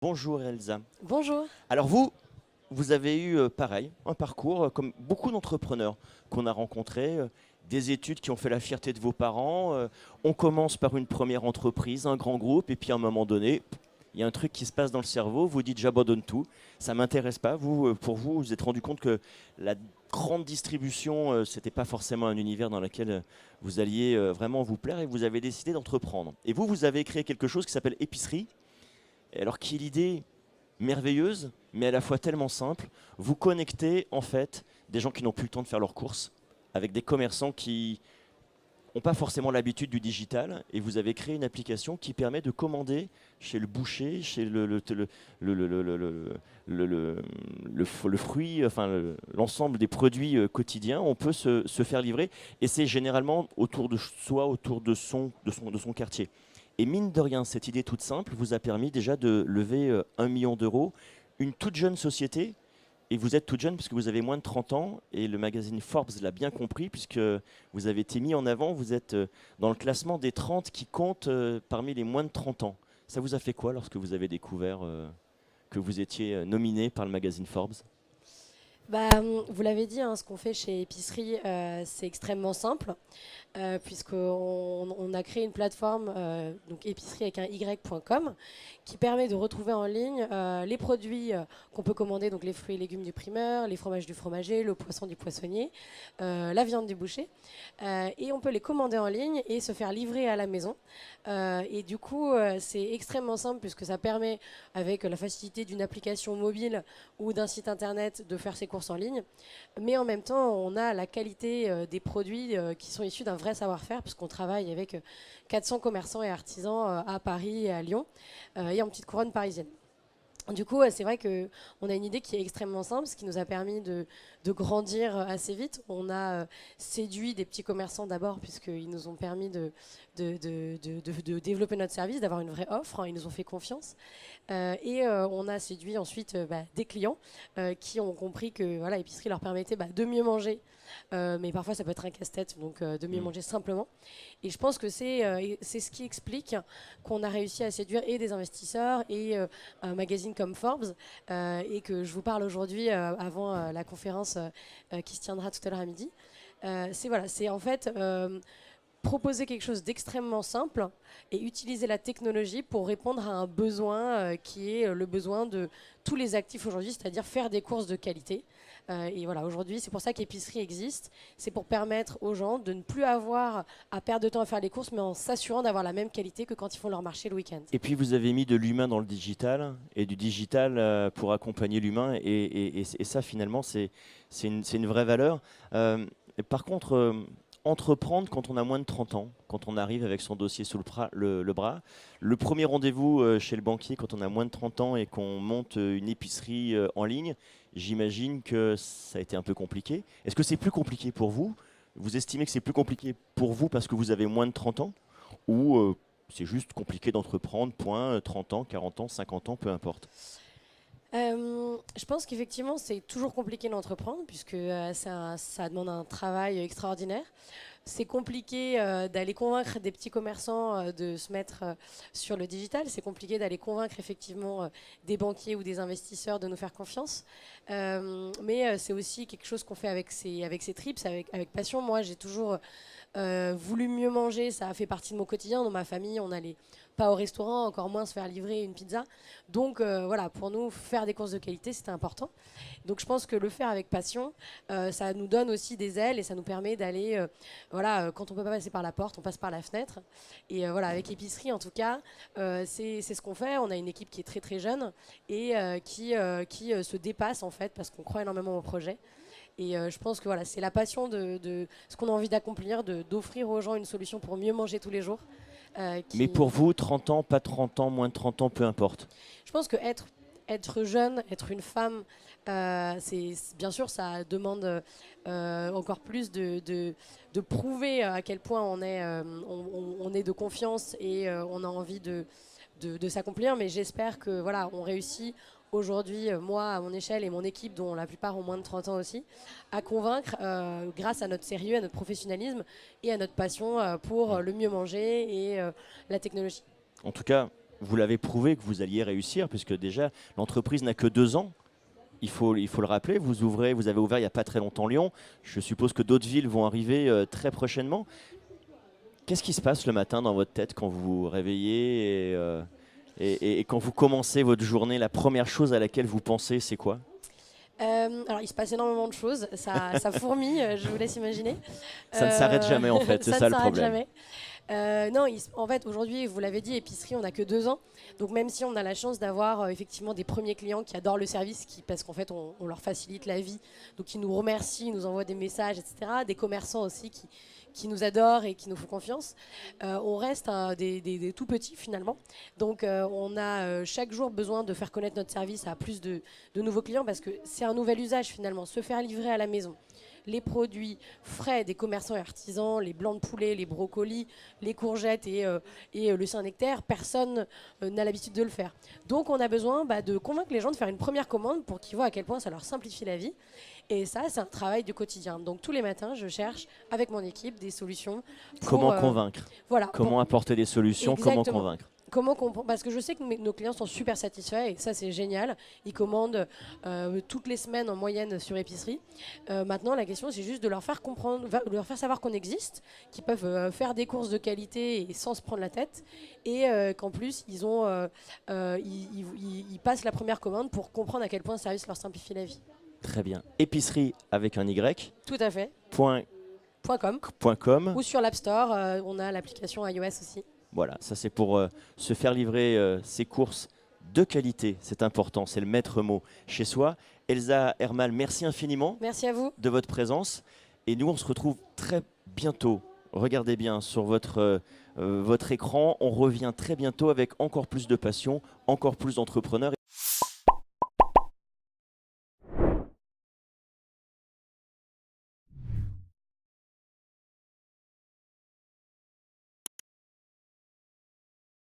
Bonjour Elsa. Bonjour. Alors vous avez eu pareil, un parcours comme beaucoup d'entrepreneurs qu'on a rencontrés, des études qui ont fait la fierté de vos parents. On commence par une première entreprise, un grand groupe, et puis à un moment donné, il y a un truc qui se passe dans le cerveau, vous dites j'abandonne tout, ça m'intéresse pas. Pour vous, vous êtes rendu compte que la grande distribution, c'était pas forcément un univers dans lequel vous alliez vraiment vous plaire, et vous avez décidé d'entreprendre. Et vous avez créé quelque chose qui s'appelle Épicerie, alors qui est l'idée merveilleuse, mais à la fois tellement simple. Vous connectez en fait des gens qui n'ont plus le temps de faire leurs courses avec des commerçants qui n'ont pas forcément l'habitude du digital, et vous avez créé une application qui permet de commander chez le boucher, chez le fruit, enfin l'ensemble des produits quotidiens. On peut se faire livrer, et c'est généralement autour de soi, autour de son quartier. Et mine de rien, cette idée toute simple vous a permis déjà de lever 1 million d'euros, une toute jeune société. Et vous êtes toute jeune parce que vous avez moins de 30 ans, et le magazine Forbes l'a bien compris puisque vous avez été mis en avant, vous êtes dans le classement des 30 qui comptent parmi les moins de 30 ans. Ça vous a fait quoi lorsque vous avez découvert que vous étiez nominé par le magazine Forbes? Vous l'avez dit, hein, ce qu'on fait chez Épicerie, c'est extrêmement simple, puisqu'on a créé une plateforme, donc épicerie avec un y.com, qui permet de retrouver en ligne les produits qu'on peut commander, donc les fruits et légumes du primeur, les fromages du fromager, le poisson du poissonnier, la viande du boucher, et on peut les commander en ligne et se faire livrer à la maison. Et du coup, c'est extrêmement simple puisque ça permet, avec la facilité d'une application mobile ou d'un site internet, de faire ses courses en ligne. Mais en même temps, on a la qualité des produits qui sont issus d'un vrai savoir-faire, puisqu'on travaille avec 400 commerçants et artisans à Paris et à Lyon, et en petite couronne parisienne. Du coup, c'est vrai qu'on a une idée qui est extrêmement simple, ce qui nous a permis de grandir assez vite. On a séduit des petits commerçants d'abord, puisqu'ils nous ont permis de développer notre service, d'avoir une vraie offre, hein. Ils nous ont fait confiance. On a séduit ensuite des clients qui ont compris que voilà, l'épicerie leur permettait de mieux manger. Mais parfois, ça peut être un casse-tête, donc de mieux Mm. manger simplement. Et je pense que c'est ce qui explique qu'on a réussi à séduire et des investisseurs et un magazine comme Forbes, et que je vous parle aujourd'hui avant la conférence qui se tiendra tout à l'heure à midi. C'est en fait proposer quelque chose d'extrêmement simple et utiliser la technologie pour répondre à un besoin qui est le besoin de tous les actifs aujourd'hui, c'est-à-dire faire des courses de qualité. Et voilà, aujourd'hui, c'est pour ça qu'Épicerie existe. C'est pour permettre aux gens de ne plus avoir à perdre de temps à faire les courses, mais en s'assurant d'avoir la même qualité que quand ils font leur marché le week-end. Et puis vous avez mis de l'humain dans le digital, et du digital pour accompagner l'humain, et ça finalement c'est une vraie valeur. Et par contre, entreprendre quand on a moins de 30 ans, quand on arrive avec son dossier sous le bras, le premier rendez-vous chez le banquier quand on a moins de 30 ans et qu'on monte une épicerie en ligne, j'imagine que ça a été un peu compliqué. Est-ce que c'est plus compliqué pour vous? Vous estimez que c'est plus compliqué pour vous parce que vous avez moins de 30 ans, ou c'est juste compliqué d'entreprendre, point, 30 ans, 40 ans, 50 ans, peu importe? Je pense qu'effectivement, c'est toujours compliqué d'entreprendre puisque ça demande un travail extraordinaire. C'est compliqué d'aller convaincre des petits commerçants de se mettre sur le digital. C'est compliqué d'aller convaincre effectivement des banquiers ou des investisseurs de nous faire confiance. Mais c'est aussi quelque chose qu'on fait avec ses tripes, avec passion. Moi, j'ai toujours voulu mieux manger. Ça a fait partie de mon quotidien. Dans ma famille, on n'allait pas au restaurant, encore moins se faire livrer une pizza. Donc voilà, pour nous, faire des courses de qualité, c'était important. Donc je pense que le faire avec passion, ça nous donne aussi des ailes et ça nous permet d'aller voilà, quand on peut pas passer par la porte, on passe par la fenêtre. Et voilà, avec Épicerie, en tout cas, c'est ce qu'on fait. On a une équipe qui est très très jeune et qui se dépasse en fait parce qu'on croit énormément au projet. Et je pense que voilà, c'est la passion de ce qu'on a envie d'accomplir, d'offrir aux gens une solution pour mieux manger tous les jours. Mais Qui, pour vous, 30 ans, pas 30 ans, moins de 30 ans, peu importe. je pense que être jeune, être une femme, bien sûr, ça demande encore plus de prouver à quel point on est de confiance et on a envie de s'accomplir. Mais j'espère que voilà, on réussit aujourd'hui, moi à mon échelle et mon équipe, dont la plupart ont moins de 30 ans aussi, à convaincre grâce à notre sérieux, à notre professionnalisme et à notre passion pour le mieux manger et la technologie. En tout cas, vous l'avez prouvé que vous alliez réussir, puisque déjà, l'entreprise n'a que 2 ans. Il faut le rappeler, vous avez ouvert il n'y a pas très longtemps Lyon. Je suppose que d'autres villes vont arriver très prochainement. Qu'est-ce qui se passe le matin dans votre tête quand vous vous réveillez et quand vous commencez votre journée? La première chose à laquelle vous pensez, c'est quoi? Alors, il se passe énormément de choses. Ça fourmille, je vous laisse imaginer. Ça ne s'arrête jamais, en fait. C'est ça le problème. Jamais. Non, en fait, aujourd'hui, vous l'avez dit, épicerie, on n'a que 2 ans. Donc, même si on a la chance d'avoir effectivement des premiers clients qui adorent le service, parce qu'en fait, on leur facilite la vie, donc ils nous remercient, ils nous envoient des messages, etc. Des commerçants aussi qui nous adorent et qui nous font confiance. On reste des tout petits finalement. Donc, on a chaque jour besoin de faire connaître notre service à plus de nouveaux clients parce que c'est un nouvel usage finalement, se faire livrer à la maison. Les produits frais des commerçants et artisans, les blancs de poulet, les brocolis, les courgettes et le Saint-Nectaire, personne n'a l'habitude de le faire. Donc on a besoin de convaincre les gens de faire une première commande pour qu'ils voient à quel point ça leur simplifie la vie. Et ça, c'est un travail du quotidien. Donc tous les matins, je cherche avec mon équipe des solutions. Comment convaincre? Voilà. Comment apporter des solutions? Exactement. Comment convaincre? Parce que je sais que nos clients sont super satisfaits et ça c'est génial. Ils commandent toutes les semaines en moyenne sur épicerie. Maintenant la question c'est juste de leur faire comprendre, de leur faire savoir qu'on existe, qu'ils peuvent faire des courses de qualité et sans se prendre la tête et qu'en plus ils passent la première commande pour comprendre à quel point le service leur simplifie la vie. Très bien. Épicerie avec un Y. Tout à fait. .com. Ou sur l'App Store, on a l'application iOS aussi. Voilà, ça c'est pour se faire livrer ses courses de qualité. C'est important, c'est le maître mot chez soi. Elsa Hermal, merci infiniment. Merci à vous. De votre présence. Et nous, on se retrouve très bientôt. Regardez bien sur votre écran. On revient très bientôt avec encore plus de passion, encore plus d'entrepreneurs.